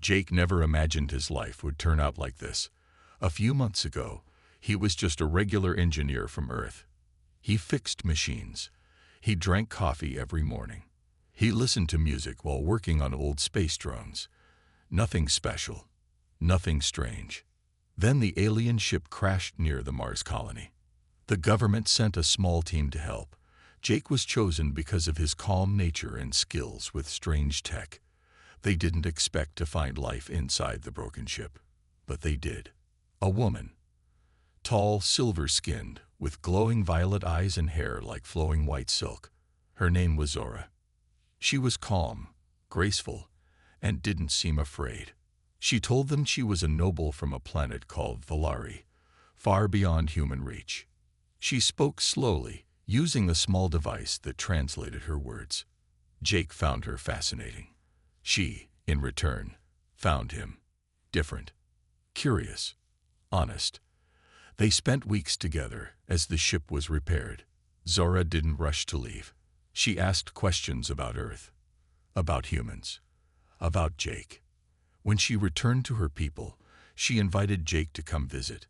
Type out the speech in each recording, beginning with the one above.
Jake never imagined his life would turn out like this. A few months ago, he was just a regular engineer from Earth. He fixed machines. He drank coffee every morning. He listened to music while working on old space drones. Nothing special. Nothing strange. Then the alien ship crashed near the Mars colony. The government sent a small team to help. Jake was chosen because of his calm nature and skills with strange tech. They didn't expect to find life inside the broken ship, but they did. A woman. Tall, silver-skinned, with glowing violet eyes and hair like flowing white silk. Her name was Zora. She was calm, graceful, and didn't seem afraid. She told them she was a noble from a planet called Valari, far beyond human reach. She spoke slowly, using a small device that translated her words. Jake found her fascinating. She, in return, found him. Different, curious, honest. They spent weeks together as the ship was repaired. Zora didn't rush to leave. She asked questions about Earth, about humans, about Jake. When she returned to her people, she invited Jake to come visit.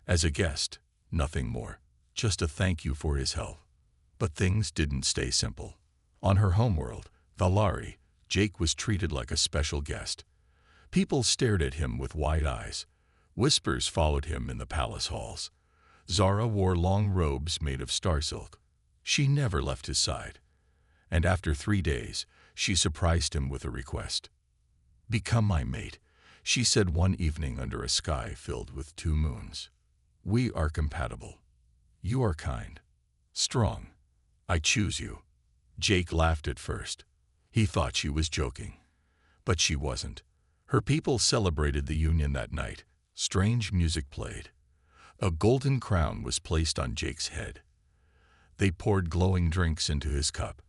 As a guest, nothing more, just a thank you for his help. But things didn't stay simple. On her homeworld, Valari, Jake was treated like a special guest. People stared at him with wide eyes. Whispers followed him in the palace halls. Zara wore long robes made of star silk. She never left his side. And after 3 days, she surprised him with a request. "Become my mate," she said one evening under a sky filled with 2 moons. "We are compatible. You are kind, strong. I choose you." Jake laughed at first. He thought she was joking. But she wasn't. Her people celebrated the union that night. Strange music played. A golden crown was placed on Jake's head. They poured glowing drinks into his cup.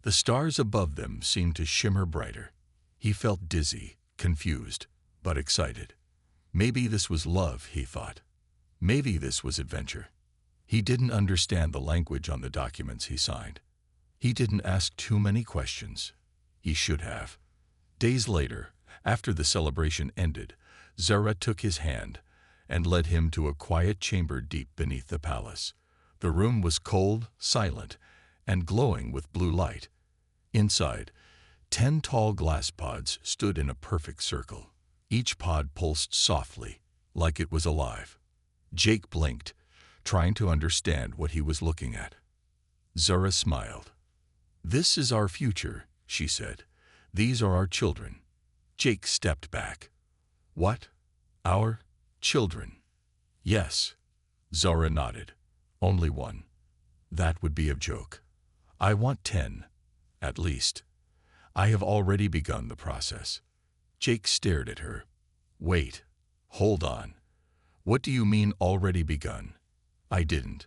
The stars above them seemed to shimmer brighter. He felt dizzy, confused, but excited. Maybe this was love, he thought. Maybe this was adventure. He didn't understand the language on the documents he signed. He didn't ask too many questions. He should have. Days later, after the celebration ended, Zara took his hand and led him to a quiet chamber deep beneath the palace. The room was cold, silent, and glowing with blue light. Inside, 10 tall glass pods stood in a perfect circle. Each pod pulsed softly, like it was alive. Jake blinked, trying to understand what he was looking at. Zara smiled. "This is our future," she said. "These are our children." Jake stepped back. "What? Our children?" "Yes." Zara nodded. "Only one. That would be a joke. I want 10, at least. I have already begun the process." Jake stared at her. "Wait. Hold on. What do you mean already begun?" "I didn't.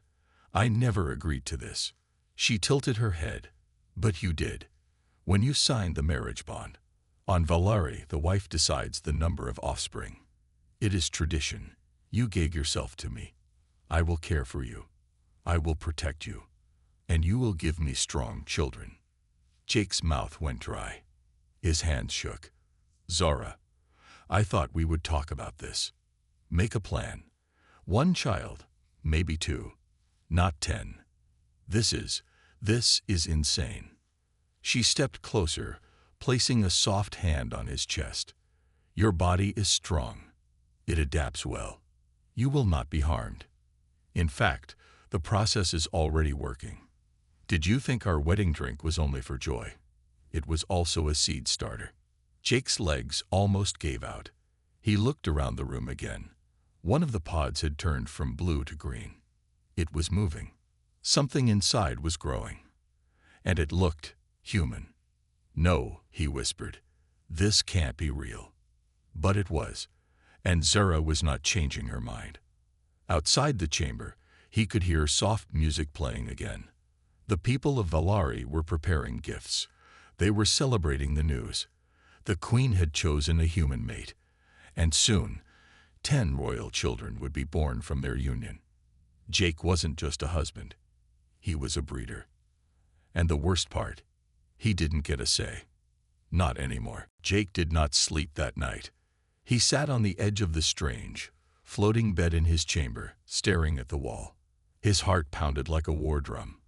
I never agreed to this." She tilted her head. "But you did. When you signed the marriage bond. On Valari, the wife decides the number of offspring. It is tradition. You gave yourself to me. I will care for you. I will protect you. And you will give me strong children." Jake's mouth went dry. His hands shook. "Zara, I thought we would talk about this. Make a plan. 1 child, maybe 2, not 10. This is insane." She stepped closer, placing a soft hand on his chest. "Your body is strong. It adapts well. You will not be harmed. In fact, the process is already working. Did you think our wedding drink was only for joy? It was also a seed starter." Jake's legs almost gave out. He looked around the room again. One of the pods had turned from blue to green. It was moving. Something inside was growing. And it looked human. "No," he whispered. "This can't be real." But it was. And Zara was not changing her mind. Outside the chamber, he could hear soft music playing again. The people of Valari were preparing gifts. They were celebrating the news. The queen had chosen a human mate. And soon, 10 royal children would be born from their union. Jake wasn't just a husband. He was a breeder. And the worst part, he didn't get a say. Not anymore. Jake did not sleep that night. He sat on the edge of the strange, floating bed in his chamber, staring at the wall. His heart pounded like a war drum.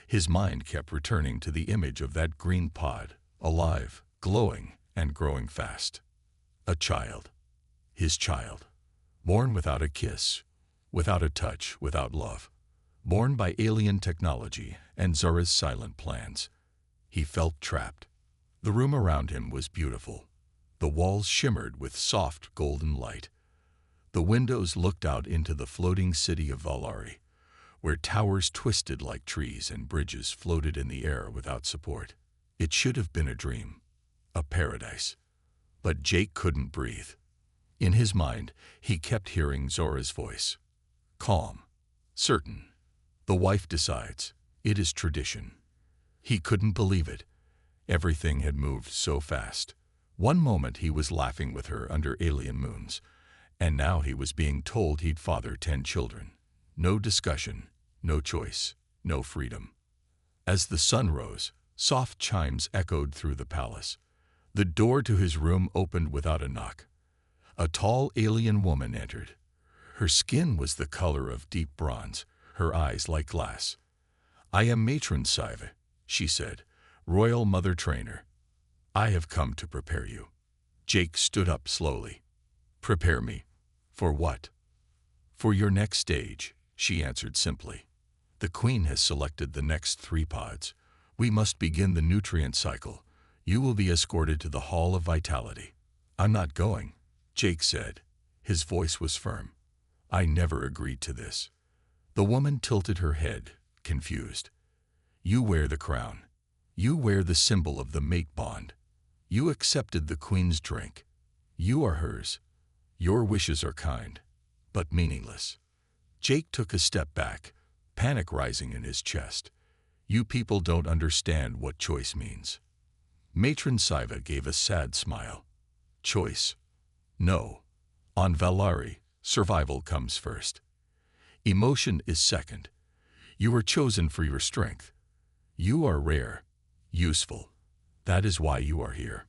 His mind kept returning to the image of that green pod, alive, glowing, and growing fast. A child. His child. Born without a kiss, without a touch, without love. Born by alien technology and Zara's silent plans. He felt trapped. The room around him was beautiful. The walls shimmered with soft golden light. The windows looked out into the floating city of Valari, where towers twisted like trees and bridges floated in the air without support. It should have been a dream, a paradise. But Jake couldn't breathe. In his mind, he kept hearing Zora's voice. Calm, certain. The wife decides. It is tradition. He couldn't believe it. Everything had moved so fast. One moment he was laughing with her under alien moons, and now he was being told he'd father 10 children. No discussion, no choice, no freedom. As the sun rose, soft chimes echoed through the palace. The door to his room opened without a knock. A tall alien woman entered. Her skin was the color of deep bronze, her eyes like glass. "I am Matron Sci-Fi," she said, "Royal Mother Trainer. I have come to prepare you." Jake stood up slowly. "Prepare me? For what?" "For your next stage," she answered simply. "The Queen has selected the next 3 pods. We must begin the nutrient cycle. You will be escorted to the Hall of Vitality." "I'm not going," Jake said. His voice was firm. "I never agreed to this." The woman tilted her head, confused. "You wear the crown. You wear the symbol of the mate bond. You accepted the Queen's drink. You are hers. Your wishes are kind, but meaningless." Jake took a step back, panic rising in his chest. "You people don't understand what choice means." Matron Sci-Fi gave a sad smile. "Choice? No. On Valari, survival comes first. Emotion is second. You are chosen for your strength. You are rare, useful. That is why you are here."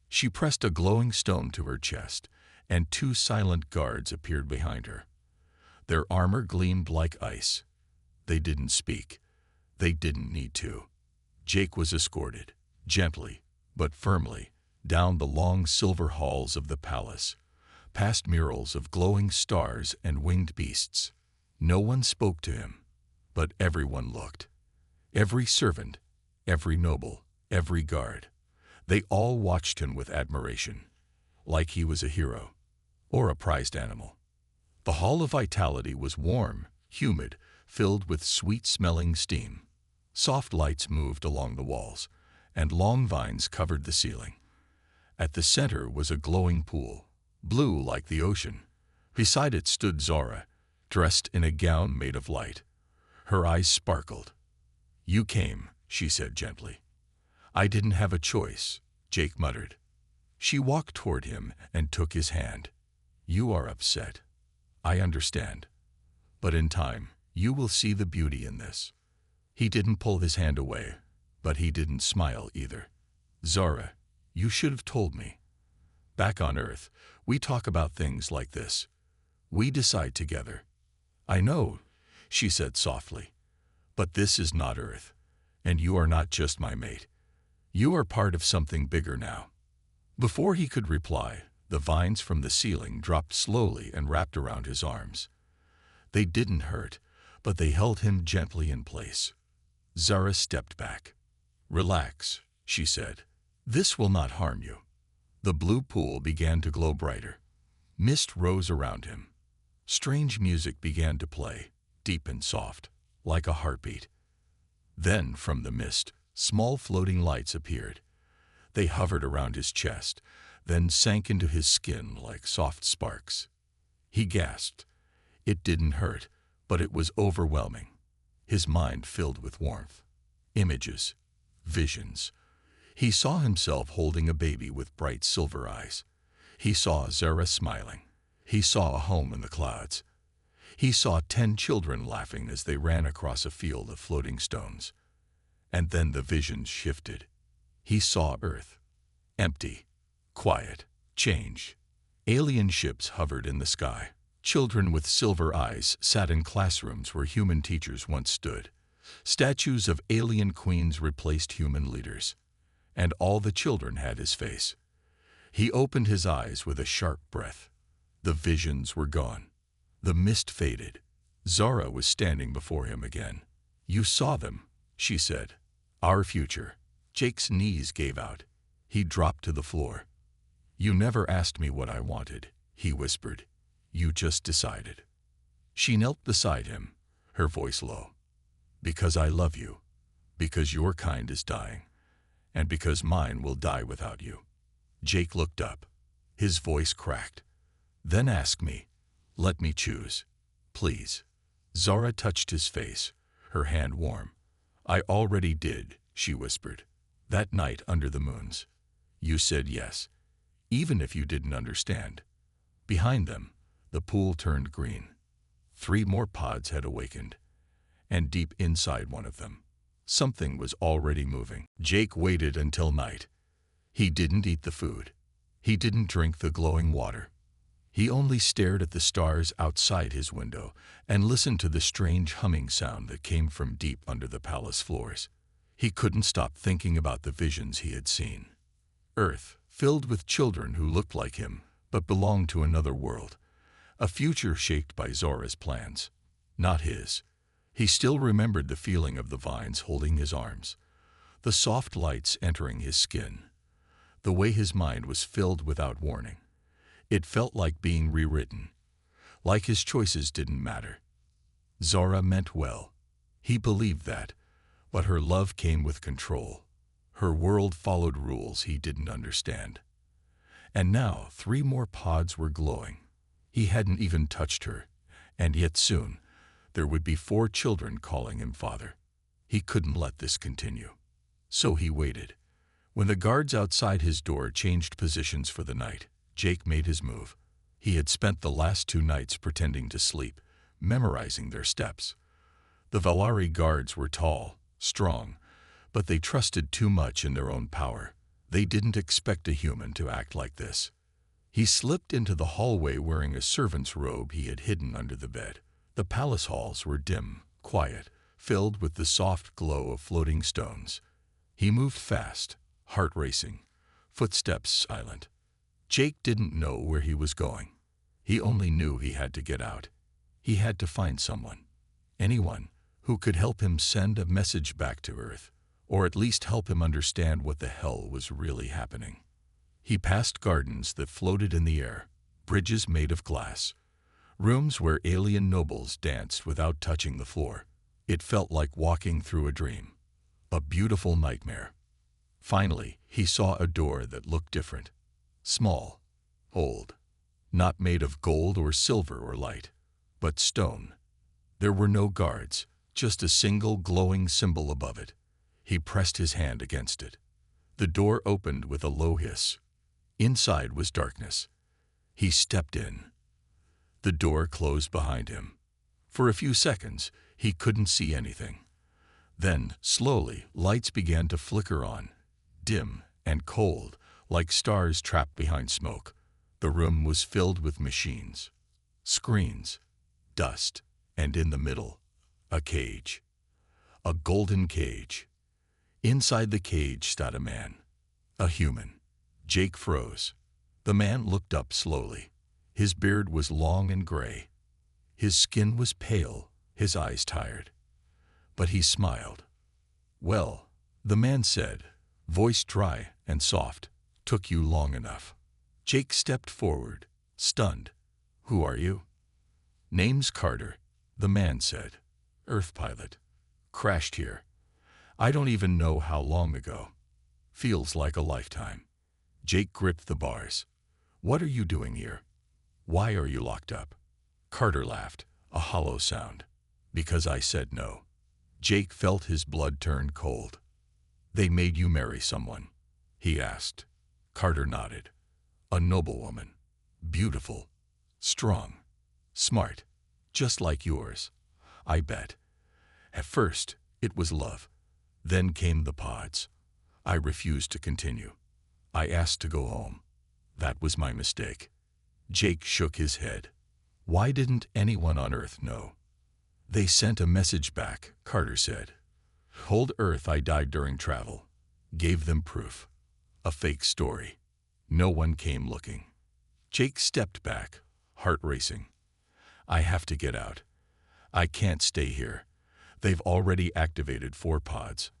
She pressed a glowing stone to her chest, and 2 silent guards appeared behind her. Their armor gleamed like ice. They didn't speak. They didn't need to. Jake was escorted, gently but firmly, down the long silver halls of the palace, past murals of glowing stars and winged beasts. No one spoke to him, but everyone looked. Every servant, every noble, every guard. They all watched him with admiration, like he was a hero or a prized animal. The Hall of Vitality was warm, humid, filled with sweet-smelling steam. Soft lights moved along the walls, and long vines covered the ceiling. At the center was a glowing pool, blue like the ocean. Beside it stood Zora, dressed in a gown made of light. Her eyes sparkled. "You came," she said gently. "I didn't have a choice," Jake muttered. She walked toward him and took his hand. "You are upset. I understand. But in time, you will see the beauty in this." He didn't pull his hand away, but he didn't smile either. "Zara, you should have told me. Back on Earth, we talk about things like this. We decide together." "I know," she said softly, "but this is not Earth, and you are not just my mate. You are part of something bigger now." Before he could reply, the vines from the ceiling dropped slowly and wrapped around his arms. They didn't hurt, but they held him gently in place. Zara stepped back. "Relax," she said. "This will not harm you." The blue pool began to glow brighter. Mist rose around him. Strange music began to play, deep and soft, like a heartbeat. Then, from the mist, small floating lights appeared. They hovered around his chest, then sank into his skin like soft sparks. He gasped. It didn't hurt, but it was overwhelming. His mind filled with warmth. Images. Visions. He saw himself holding a baby with bright silver eyes. He saw Zara smiling. He saw a home in the clouds. He saw 10 children laughing as they ran across a field of floating stones. And then the visions shifted. He saw Earth, Empty. Quiet. Change. Alien ships hovered in the sky. Children with silver eyes sat in classrooms where human teachers once stood. Statues of alien queens replaced human leaders. And all the children had his face. He opened his eyes with a sharp breath. The visions were gone. The mist faded. Zara was standing before him again. "You saw them," she said. "Our future." Jake's knees gave out. He dropped to the floor. "You never asked me what I wanted," he whispered. "You just decided." She knelt beside him, her voice low. "Because I love you. Because your kind is dying. And because mine will die without you." Jake looked up. His voice cracked. "Then ask me. Let me choose. Please." Zara touched his face, her hand warm. "I already did," she whispered. "That night under the moons. You said yes, even if you didn't understand." Behind them, the pool turned green. 3 more pods had awakened, and deep inside one of them, something was already moving. Jake waited until night. He didn't eat the food. He didn't drink the glowing water. He only stared at the stars outside his window and listened to the strange humming sound that came from deep under the palace floors. He couldn't stop thinking about the visions he had seen. Earth, filled with children who looked like him but belonged to another world. A future shaped by Zora's plans, not his. He still remembered the feeling of the vines holding his arms, the soft lights entering his skin, the way his mind was filled without warning. It felt like being rewritten, like his choices didn't matter. Zora meant well. He believed that, but her love came with control. Her world followed rules he didn't understand. And now 3 more pods were glowing. He hadn't even touched her, and yet soon there would be 4 children calling him father. He couldn't let this continue. So he waited. When the guards outside his door changed positions for the night, Jake made his move. He had spent the last 2 nights pretending to sleep, memorizing their steps. The Valari guards were tall, strong, but they trusted too much in their own power. They didn't expect a human to act like this. He slipped into the hallway wearing a servant's robe he had hidden under the bed. The palace halls were dim, quiet, filled with the soft glow of floating stones. He moved fast, heart racing, footsteps silent. Jake didn't know where he was going. He only knew he had to get out. He had to find someone, anyone, who could help him send a message back to Earth, or at least help him understand what the hell was really happening. He passed gardens that floated in the air, bridges made of glass, rooms where alien nobles danced without touching the floor. It felt like walking through a dream, a beautiful nightmare. Finally, he saw a door that looked different. Small, old, not made of gold or silver or light, but stone. There were no guards, just a single glowing symbol above it. He pressed his hand against it. The door opened with a low hiss. Inside was darkness. He stepped in. The door closed behind him. For a few seconds, he couldn't see anything. Then, slowly, lights began to flicker on, dim and cold, like stars trapped behind smoke. The room was filled with machines, screens, dust, and in the middle, a cage. A golden cage. Inside the cage sat a man, a human. Jake froze. The man looked up slowly. His beard was long and gray. His skin was pale, his eyes tired. But he smiled. "Well," the man said, voice dry and soft, "took you long enough." Jake stepped forward, stunned. "Who are you?" "Name's Carter," the man said. "Earth pilot. Crashed here. I don't even know how long ago. Feels like a lifetime." Jake gripped the bars. "What are you doing here? Why are you locked up?" Carter laughed, a hollow sound. "Because I said no." Jake felt his blood turn cold. "They made you marry someone?" he asked. Carter nodded. "A noblewoman. Beautiful. Strong. Smart. Just like yours. I bet. At first, it was love. Then came the pods. I refused to continue. I asked to go home. That was my mistake. Jake shook his head. Why didn't anyone on Earth know? They sent a message back, Carter said. Told Earth I died during travel. Gave them proof. A fake story. No one came looking. Jake stepped back, heart racing. I have to get out. I can't stay here. They've already activated 4 pods.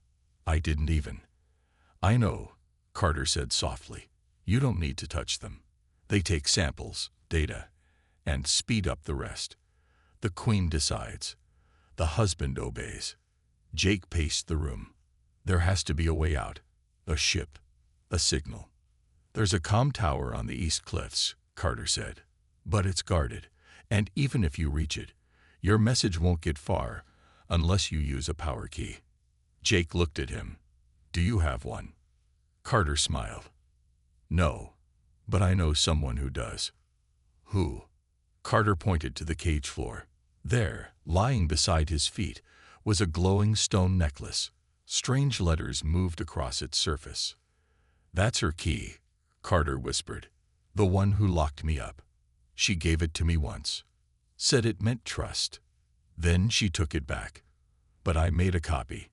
I didn't even. I know, Carter said softly. You don't need to touch them. They take samples, data, and speed up the rest. The Queen decides. The husband obeys. Jake paced the room. There has to be a way out. A ship. A signal. There's a comm tower on the East Cliffs, Carter said. But it's guarded, and even if you reach it, your message won't get far unless you use a power key. Jake looked at him. Do you have one? Carter smiled. No, but I know someone who does. Who? Carter pointed to the cage floor. There, lying beside his feet, was a glowing stone necklace. Strange letters moved across its surface. That's her key, Carter whispered. The one who locked me up. She gave it to me once. Said it meant trust. Then she took it back. But I made a copy.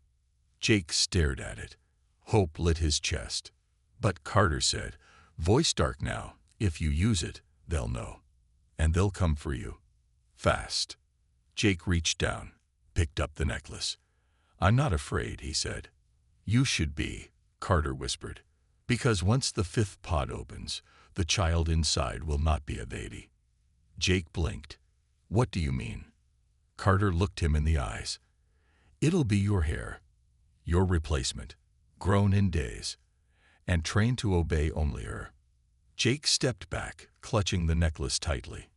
Jake stared at it. Hope lit his chest. But Carter said, voice dark now. If you use it, they'll know. And they'll come for you. Fast. Jake reached down, picked up the necklace. I'm not afraid, he said. You should be, Carter whispered. Because once the 5th pod opens, the child inside will not be a baby. Jake blinked. What do you mean? Carter looked him in the eyes. It'll be your heir. Your replacement. Grown in days. And trained to obey only her. Jake stepped back, clutching the necklace tightly.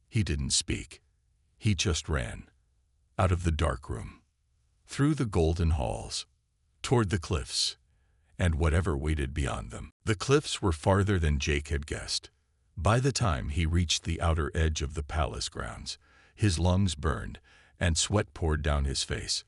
He didn't speak. He just ran. Out of the dark room. Through the golden halls. Toward the cliffs. And whatever waited beyond them. The cliffs were farther than Jake had guessed. By the time he reached the outer edge of the palace grounds, his lungs burned and sweat poured down his face.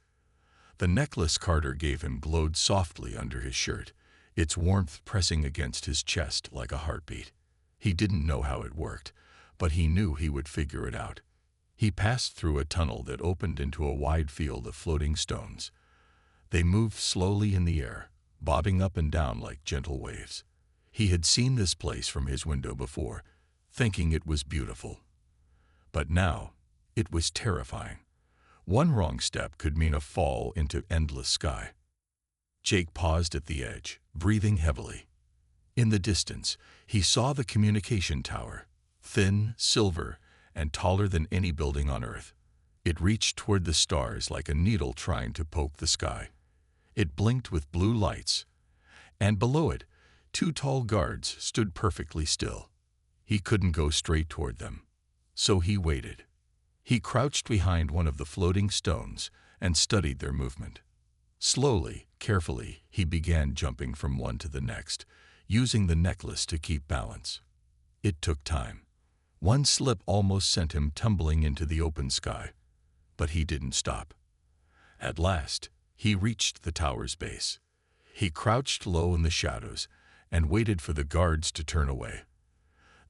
The necklace Carter gave him glowed softly under his shirt, its warmth pressing against his chest like a heartbeat. He didn't know how it worked, but he knew he would figure it out. He passed through a tunnel that opened into a wide field of floating stones. They moved slowly in the air, bobbing up and down like gentle waves. He had seen this place from his window before, thinking it was beautiful. But now, it was terrifying. One wrong step could mean a fall into endless sky. Jake paused at the edge, breathing heavily. In the distance, he saw the communication tower, thin, silver, and taller than any building on Earth. It reached toward the stars like a needle trying to poke the sky. It blinked with blue lights, and below it, 2 tall guards stood perfectly still. He couldn't go straight toward them, so he waited. He crouched behind one of the floating stones and studied their movement. Slowly, carefully, he began jumping from one to the next, using the necklace to keep balance. It took time. One slip almost sent him tumbling into the open sky, but he didn't stop. At last, he reached the tower's base. He crouched low in the shadows and waited for the guards to turn away.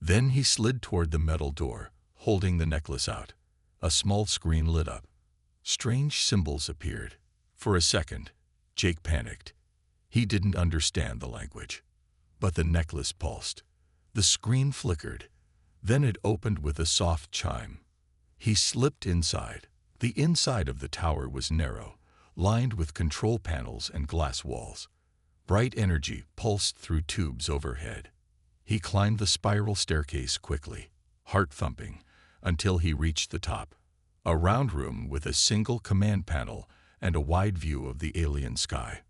Then he slid toward the metal door, holding the necklace out. A small screen lit up. Strange symbols appeared. For a second, Jake panicked. He didn't understand the language. But the necklace pulsed. The screen flickered. Then it opened with a soft chime. He slipped inside. The inside of the tower was narrow, lined with control panels and glass walls. Bright energy pulsed through tubes overhead. He climbed the spiral staircase quickly, heart thumping, until he reached the top. A round room with a single command panel and a wide view of the alien sky.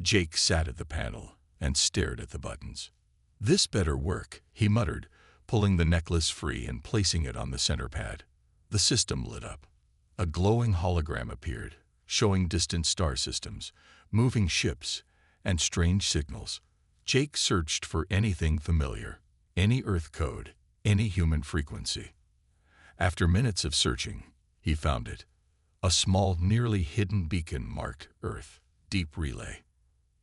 Jake sat at the panel and stared at the buttons. This better work, he muttered, pulling the necklace free and placing it on the center pad. The system lit up. A glowing hologram appeared, showing distant star systems, moving ships, and strange signals. Jake searched for anything familiar, any Earth code, any human frequency. After minutes of searching, he found it. A small, nearly hidden beacon marked Earth, deep relay.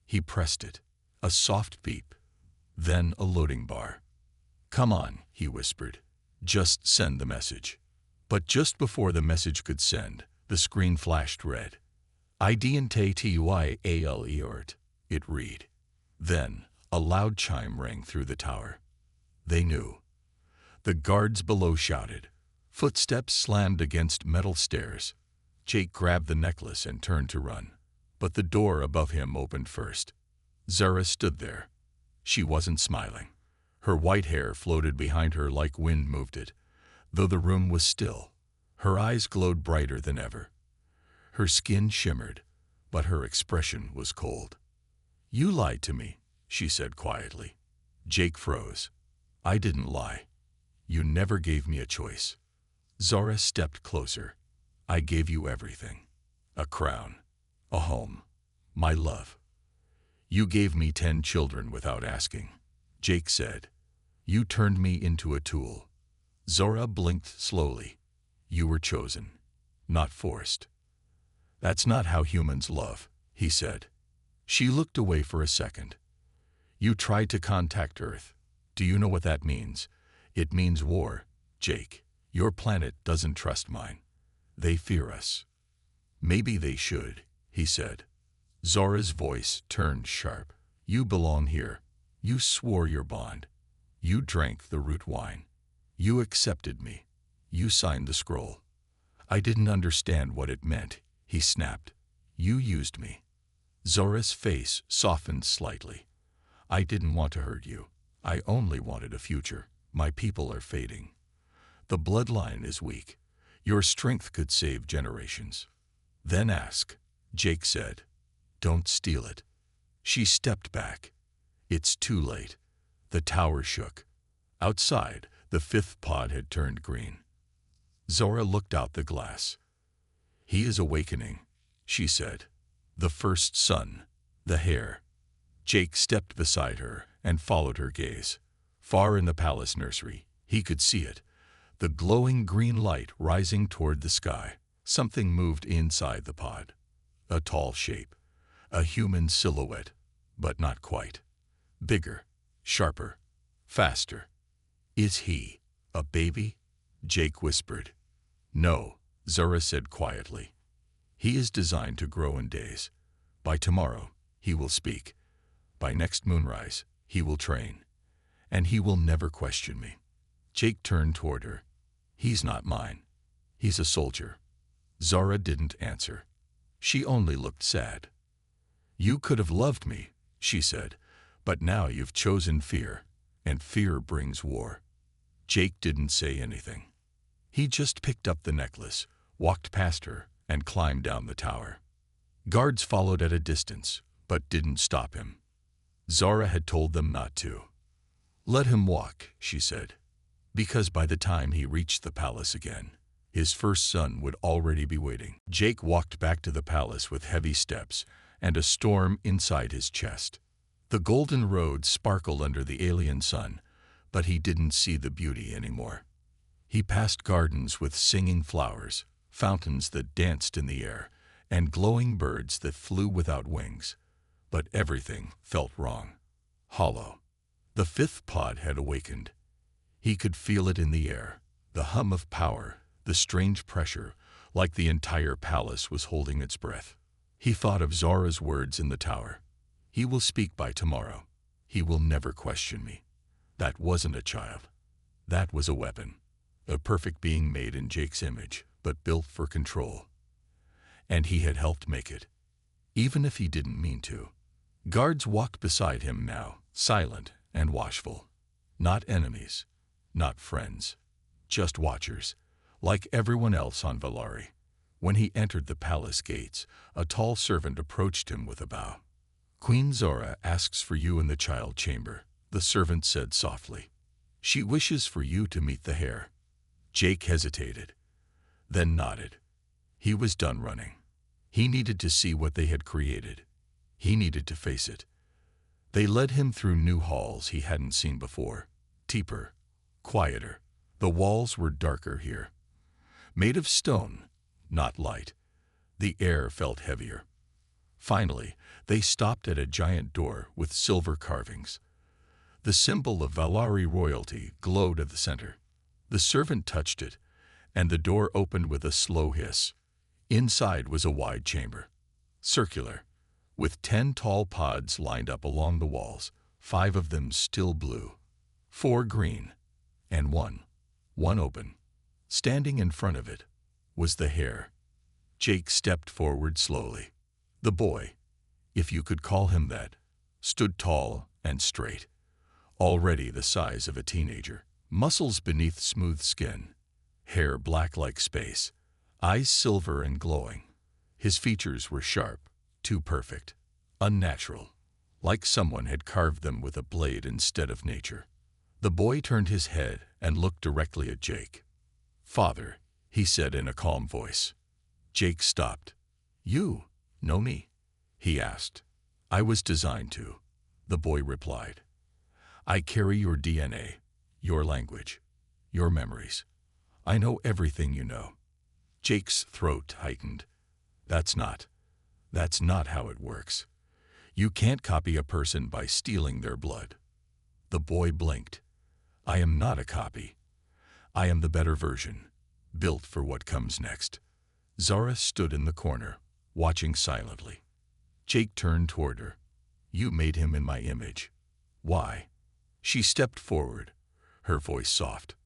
He pressed it. A soft beep. Then a loading bar. "Come on," he whispered. "Just send the message." But just before the message could send, the screen flashed red. "Identityalt," it read. Then a loud chime rang through the tower. They knew. The guards below shouted. Footsteps slammed against metal stairs. Jake grabbed the necklace and turned to run. But the door above him opened first. Zara stood there. She wasn't smiling. Her white hair floated behind her like wind moved it. Though the room was still, her eyes glowed brighter than ever. Her skin shimmered, but her expression was cold. "You lied to me," she said quietly. Jake froze. "I didn't lie. You never gave me a choice." Zara stepped closer. "I gave you everything. A crown, a home, my love. You gave me 10 children without asking." Jake said, "You turned me into a tool." Zora blinked slowly. "You were chosen, not forced." "That's not how humans love," he said. She looked away for a second. "You tried to contact Earth. Do you know what that means? It means war, Jake. Your planet doesn't trust mine. They fear us." "Maybe they should," he said. Zora's voice turned sharp. "You belong here. You swore your bond. You drank the root wine. You accepted me. You signed the scroll." "I didn't understand what it meant," he snapped. "You used me." Zora's face softened slightly. "I didn't want to hurt you. I only wanted a future. My people are fading. The bloodline is weak. Your strength could save generations." "Then ask," Jake said. "Don't steal it." She stepped back. "It's too late." The tower shook. Outside, the 5th pod had turned green. Zora looked out the glass. "He is awakening," she said. "The first son, the heir." Jake stepped beside her and followed her gaze. Far in the palace nursery, he could see it. The glowing green light rising toward the sky. Something moved inside the pod. A tall shape. A human silhouette, but not quite. Bigger, sharper, faster. "Is he a baby?" Jake whispered. "No," Zora said quietly. "He is designed to grow in days. By tomorrow, he will speak. By next moonrise, he will train. And he will never question me." Jake turned toward her. "He's not mine. He's a soldier." Zora didn't answer. She only looked sad. "You could have loved me," she said, "but now you've chosen fear, and fear brings war." Jake didn't say anything. He just picked up the necklace, walked past her, and climbed down the tower. Guards followed at a distance, but didn't stop him. Zara had told them not to. "Let him walk," she said, because by the time he reached the palace again, his first son would already be waiting. Jake walked back to the palace with heavy steps and a storm inside his chest. The golden road sparkled under the alien sun, but he didn't see the beauty anymore. He passed gardens with singing flowers, fountains that danced in the air, and glowing birds that flew without wings. But everything felt wrong, hollow. The 5th pod had awakened. He could feel it in the air, the hum of power, the strange pressure, like the entire palace was holding its breath. He thought of Zora's words in the tower. "He will speak by tomorrow. He will never question me." That wasn't a child. That was a weapon. A perfect being made in Jake's image, but built for control. And he had helped make it, even if he didn't mean to. Guards walked beside him now, silent and watchful. Not enemies, not friends, just watchers, like everyone else on Valari. When he entered the palace gates, a tall servant approached him with a bow. "Queen Zora asks for you in the child chamber," the servant said softly. "She wishes for you to meet the heir." Jake hesitated, then nodded. He was done running. He needed to see what they had created. He needed to face it. They led him through new halls he hadn't seen before, deeper, quieter. The walls were darker here. Made of stone, not light. The air felt heavier. Finally, they stopped at a giant door with silver carvings. The symbol of Valari royalty glowed at the center. The servant touched it, and the door opened with a slow hiss. Inside was a wide chamber, circular, with 10 tall pods lined up along the walls, 5 of them still blue, 4 green, and one open. Standing in front of it was the hare. Jake stepped forward slowly. The boy, if you could call him that, stood tall and straight, already the size of a teenager. Muscles beneath smooth skin, hair black like space, eyes silver and glowing. His features were sharp, too perfect, unnatural, like someone had carved them with a blade instead of nature. The boy turned his head and looked directly at Jake. "Father," he said in a calm voice. Jake stopped. "You know me?" he asked. "I was designed to," the boy replied. "I carry your DNA, your language, your memories. I know everything you know." Jake's throat tightened. That's not how it works. You can't copy a person by stealing their blood." The boy blinked. "I am not a copy. I am the better version, built for what comes next." Zara stood in the corner, watching silently. Jake turned toward her. "You made him in my image. Why?" She stepped forward, her voice soft.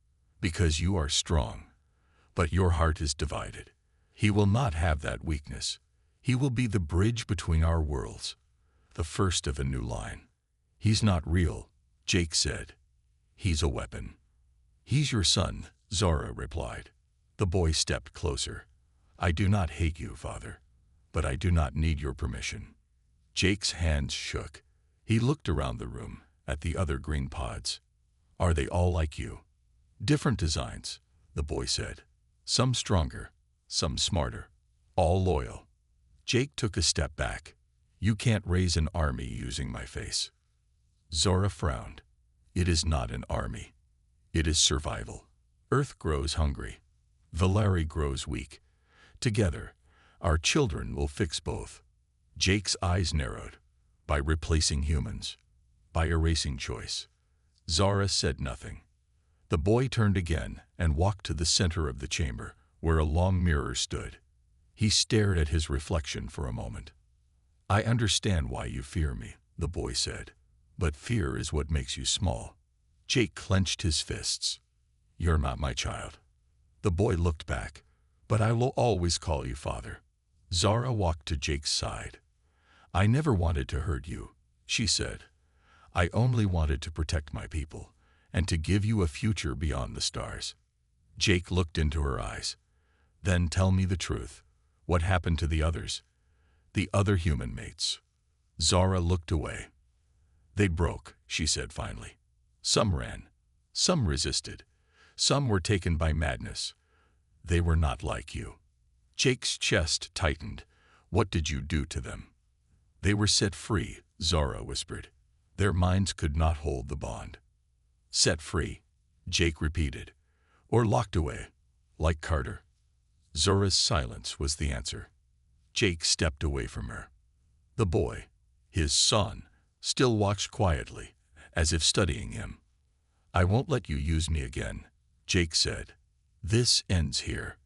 "Because you are strong, but your heart is divided. He will not have that weakness. He will be the bridge between our worlds, the first of a new line." "He's not real," Jake said. "He's a weapon." "He's your son," Zara replied. The boy stepped closer. "I do not hate you, Father, but I do not need your permission." Jake's hands shook. He looked around the room, at the other green pods. "Are they all like you?" "Different designs," the boy said. "Some stronger, some smarter, all loyal." Jake took a step back. "You can't raise an army using my face." Zora frowned. "It is not an army. It is survival. Earth grows hungry. Valari grows weak. Together, our children will fix both." Jake's eyes narrowed. "By replacing humans, by erasing choice." Zara said nothing. The boy turned again and walked to the center of the chamber, where a long mirror stood. He stared at his reflection for a moment. "I understand why you fear me," the boy said, "but fear is what makes you small." Jake clenched his fists. "You're not my child." The boy looked back. "But I will always call you father." Zara walked to Jake's side. "I never wanted to hurt you," she said. "I only wanted to protect my people, and to give you a future beyond the stars." Jake looked into her eyes. "Then tell me the truth. What happened to the others? The other human mates?" Zara looked away. "They broke," she said finally. "Some ran. Some resisted. Some were taken by madness. They were not like you." Jake's chest tightened. "What did you do to them?" "They were set free," Zara whispered. "Their minds could not hold the bond." "Set free," Jake repeated. "Or locked away, like Carter." Zora's silence was the answer. Jake stepped away from her. The boy, his son, still watched quietly, as if studying him. "I won't let you use me again," Jake said. "This ends here."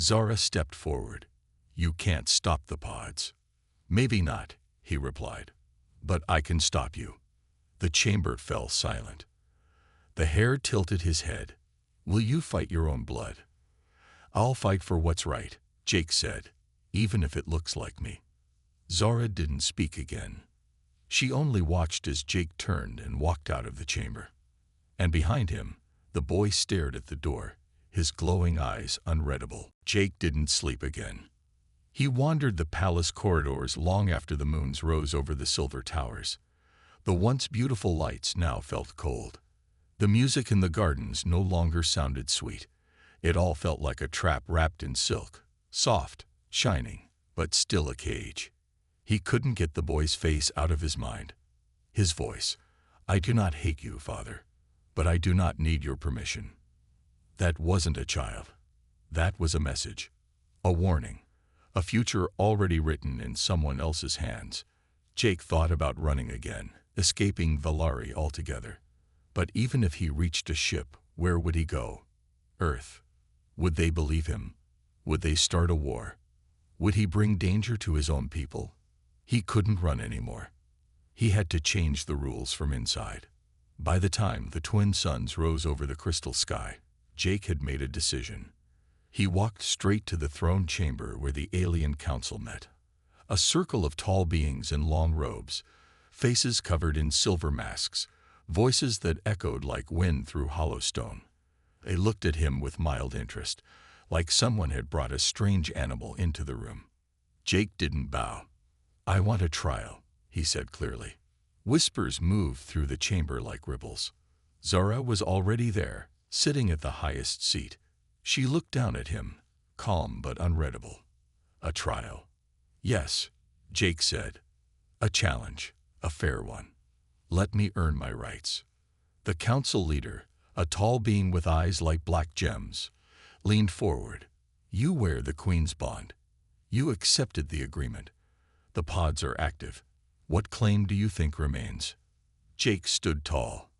Zara stepped forward. "You can't stop the pods." "Maybe not," he replied. "But I can stop you." The chamber fell silent. The hare tilted his head. "Will you fight your own blood?" "I'll fight for what's right," Jake said, "even if it looks like me." Zara didn't speak again. She only watched as Jake turned and walked out of the chamber. And behind him, the boy stared at the door, his glowing eyes unreadable. Jake didn't sleep again. He wandered the palace corridors long after the moons rose over the silver towers. The once beautiful lights now felt cold. The music in the gardens no longer sounded sweet. It all felt like a trap wrapped in silk, soft, shining, but still a cage. He couldn't get the boy's face out of his mind. His voice, "I do not hate you, Father, but I do not need your permission." That wasn't a child. That was a message, a warning, a future already written in someone else's hands. Jake thought about running again, escaping Valari altogether. But even if he reached a ship, where would he go? Earth. Would they believe him? Would they start a war? Would he bring danger to his own people? He couldn't run anymore. He had to change the rules from inside. By the time the twin suns rose over the crystal sky, Jake had made a decision. He walked straight to the throne chamber where the alien council met. A circle of tall beings in long robes, faces covered in silver masks, voices that echoed like wind through hollow stone. They looked at him with mild interest, like someone had brought a strange animal into the room. Jake didn't bow. "I want a trial," he said clearly. Whispers moved through the chamber like ripples. Zara was already there, sitting at the highest seat. She looked down at him, calm but unreadable. "A trial?" "Yes," Jake said. "A challenge, a fair one. Let me earn my rights." The council leader, a tall being with eyes like black gems, leaned forward. "You wear the Queen's bond. You accepted the agreement. The pods are active. What claim do you think remains?" Jake stood tall.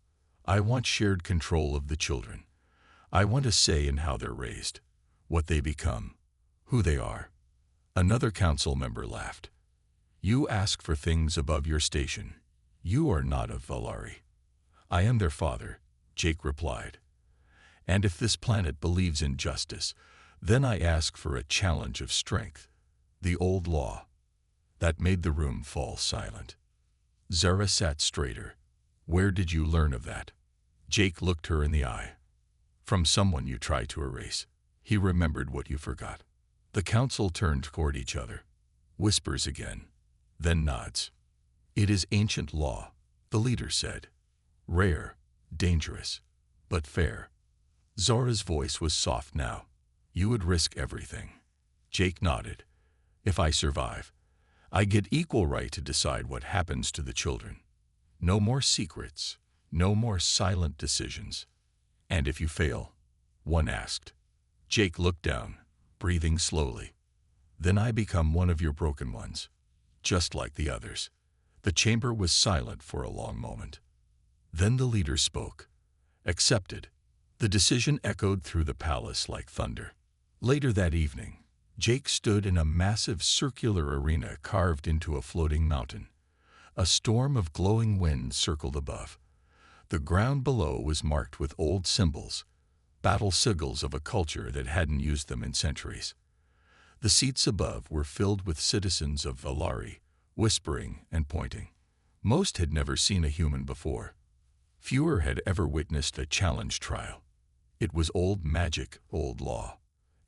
"I want shared control of the children. I want a say in how they're raised, what they become, who they are." Another council member laughed. "You ask for things above your station. You are not of Valari." "I am their father," Jake replied. "And if this planet believes in justice, then I ask for a challenge of strength, the old law." That made the room fall silent. Zara sat straighter. "Where did you learn of that?" Jake looked her in the eye. "From someone you tried to erase. He remembered what you forgot." The council turned toward each other. Whispers again, then nods. "It is ancient law," the leader said. "Rare, dangerous, but fair." Zara's voice was soft now. "You would risk everything." Jake nodded. "If I survive, I get equal right to decide what happens to the children. No more secrets, no more silent decisions." "And if you fail?" one asked. Jake looked down, breathing slowly. "Then I become one of your broken ones, just like the others." The chamber was silent for a long moment. Then the leader spoke. "Accepted." The decision echoed through the palace like thunder. Later that evening, Jake stood in a massive circular arena carved into a floating mountain. A storm of glowing wind circled above. The ground below was marked with old symbols, battle sigils of a culture that hadn't used them in centuries. The seats above were filled with citizens of Valari, whispering and pointing. Most had never seen a human before. Fewer had ever witnessed a challenge trial. It was old magic, old law.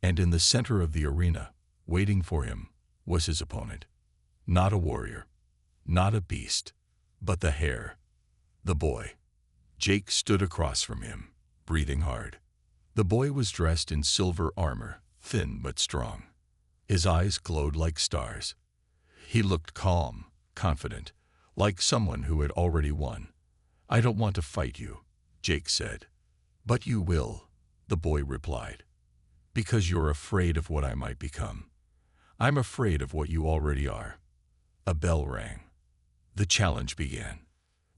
And in the center of the arena, waiting for him, was his opponent. Not a warrior, not a beast, but the hare, the boy. Jake stood across from him, breathing hard. The boy was dressed in silver armor, thin but strong. His eyes glowed like stars. He looked calm, confident, like someone who had already won. "I don't want to fight you," Jake said. "But you will," the boy replied. "Because you're afraid of what I might become. I'm afraid of what you already are." A bell rang. The challenge began.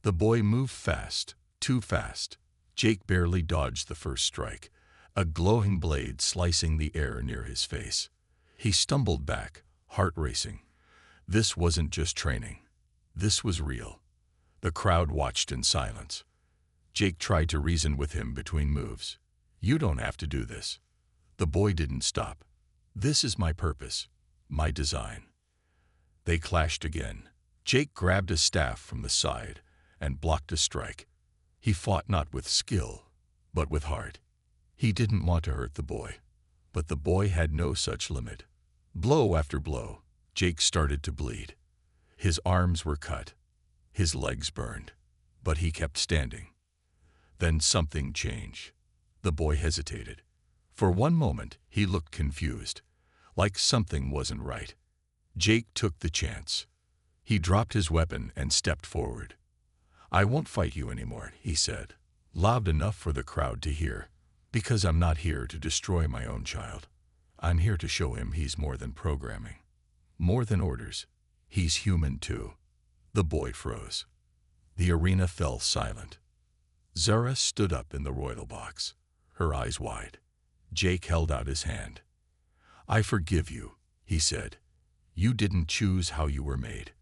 The boy moved fast, too fast. Jake barely dodged the first strike, a glowing blade slicing the air near his face. He stumbled back, heart racing. This wasn't just training. This was real. The crowd watched in silence. Jake tried to reason with him between moves. "You don't have to do this." The boy didn't stop. "This is my purpose, my design." They clashed again. Jake grabbed a staff from the side and blocked a strike. He fought not with skill, but with heart. He didn't want to hurt the boy, but the boy had no such limit. Blow after blow, Jake started to bleed. His arms were cut, his legs burned, but he kept standing. Then something changed. The boy hesitated. For one moment, he looked confused, like something wasn't right. Jake took the chance. He dropped his weapon and stepped forward. "I won't fight you anymore," he said, loud enough for the crowd to hear, "because I'm not here to destroy my own child. I'm here to show him he's more than programming, more than orders. He's human too." The boy froze. The arena fell silent. Zara stood up in the royal box, her eyes wide. Jake held out his hand. "I forgive you," he said. "You didn't choose how you were made,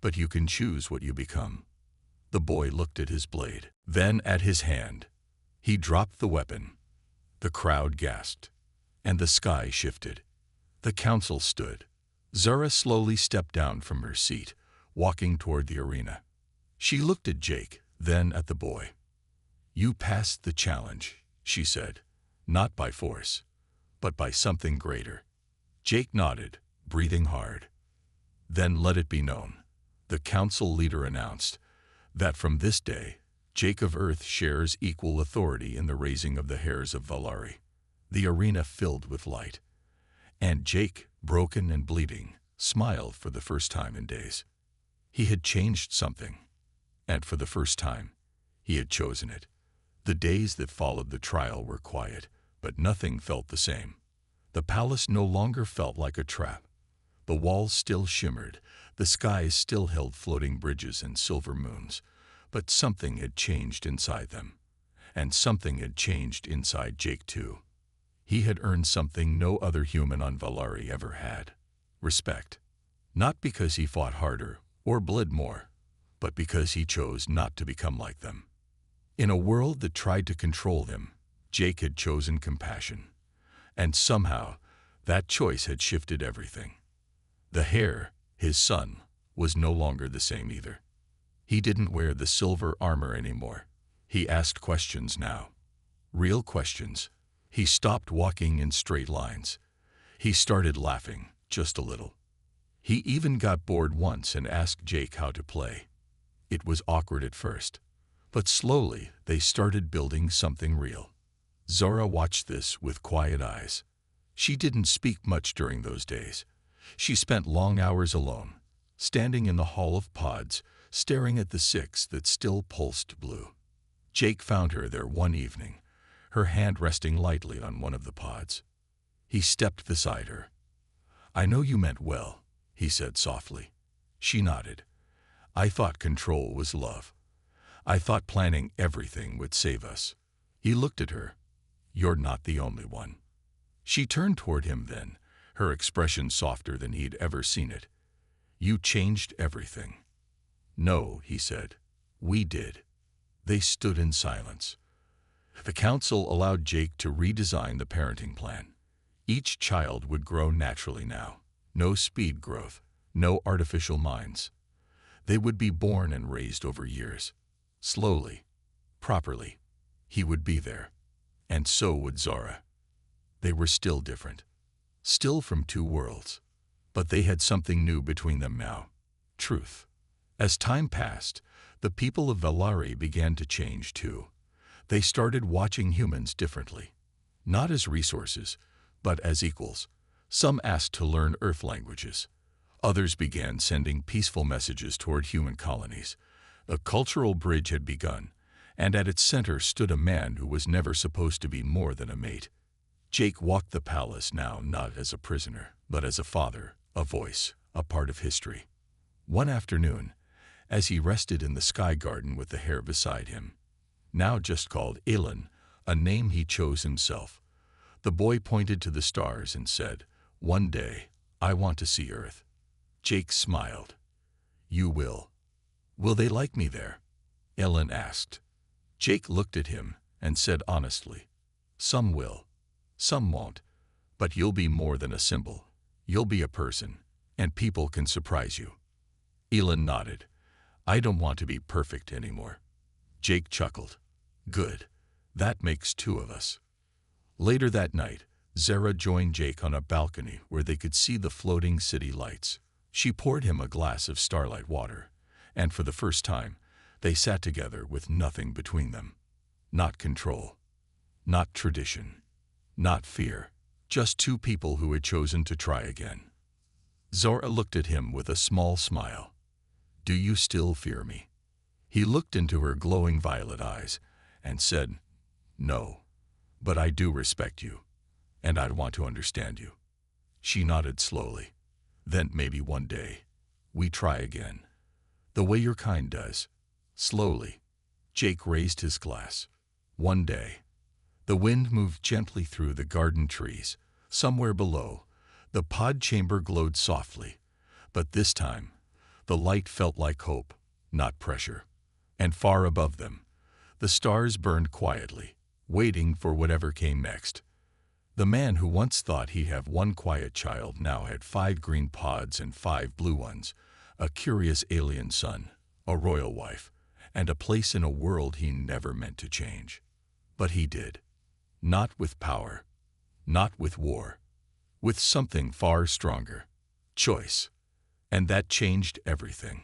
but you can choose what you become." The boy looked at his blade, then at his hand. He dropped the weapon. The crowd gasped, and the sky shifted. The council stood. Zara slowly stepped down from her seat, walking toward the arena. She looked at Jake, then at the boy. "You passed the challenge," she said, "not by force, but by something greater." Jake nodded, breathing hard. "Then let it be known," the council leader announced, "that from this day, Jake of Earth shares equal authority in the raising of the heirs of Valari." The arena filled with light, and Jake, broken and bleeding, smiled for the first time in days. He had changed something, and for the first time, he had chosen it. The days that followed the trial were quiet, but nothing felt the same. The palace no longer felt like a trap. The walls still shimmered, the skies still held floating bridges and silver moons, but something had changed inside them. And something had changed inside Jake too. He had earned something no other human on Valari ever had: respect. Not because he fought harder or bled more, but because he chose not to become like them. In a world that tried to control him, Jake had chosen compassion. And somehow, that choice had shifted everything. The heir, his son, was no longer the same either. He didn't wear the silver armor anymore. He asked questions now. Real questions. He stopped walking in straight lines. He started laughing, just a little. He even got bored once and asked Jake how to play. It was awkward at first, but slowly they started building something real. Zara watched this with quiet eyes. She didn't speak much during those days. She spent long hours alone, standing in the Hall of Pods, staring at the six that still pulsed blue. Jake found her there one evening, her hand resting lightly on one of the pods. He stepped beside her. "I know you meant well," he said softly. She nodded. "I thought control was love. I thought planning everything would save us." He looked at her. "You're not the only one." She turned toward him then, her expression softer than he'd ever seen it. "You changed everything." "No," he said. "We did." They stood in silence. The council allowed Jake to redesign the parenting plan. Each child would grow naturally now. No speed growth, no artificial minds. They would be born and raised over years. Slowly, properly. He would be there. And so would Zara. They were still different. Still from two worlds. But they had something new between them now. Truth. As time passed, the people of Valari began to change too. They started watching humans differently. Not as resources, but as equals. Some asked to learn Earth languages. Others began sending peaceful messages toward human colonies. A cultural bridge had begun, and at its center stood a man who was never supposed to be more than a mate. Jake walked the palace now not as a prisoner, but as a father, a voice, a part of history. One afternoon, as he rested in the sky garden with the hare beside him, now just called Alien, a name he chose himself, the boy pointed to the stars and said, "One day, I want to see Earth." Jake smiled. "You will." "Will they like me there?" Ellen asked. Jake looked at him and said honestly, "Some will, some won't, but you'll be more than a symbol. You'll be a person, and people can surprise you." Elin nodded. "I don't want to be perfect anymore." Jake chuckled. "Good. That makes two of us." Later that night, Zara joined Jake on a balcony where they could see the floating city lights. She poured him a glass of starlight water, and for the first time, they sat together with nothing between them. Not control, not tradition, not fear, just two people who had chosen to try again. Zara looked at him with a small smile. "Do you still fear me?" He looked into her glowing violet eyes and said, "No, but I do respect you, and I want to understand you." She nodded slowly. "Then maybe one day, we try again. The way your kind does. Slowly, Jake raised his glass. One day, the wind moved gently through the garden trees. Somewhere below, the pod chamber glowed softly, but this time, the light felt like hope, not pressure. And far above them, the stars burned quietly, waiting for whatever came next. The man who once thought he'd have one quiet child now had 5 green pods and 5 blue ones, a curious alien son, a royal wife, and a place in a world he never meant to change. But he did. Not with power, not with war, with something far stronger: choice. And that changed everything.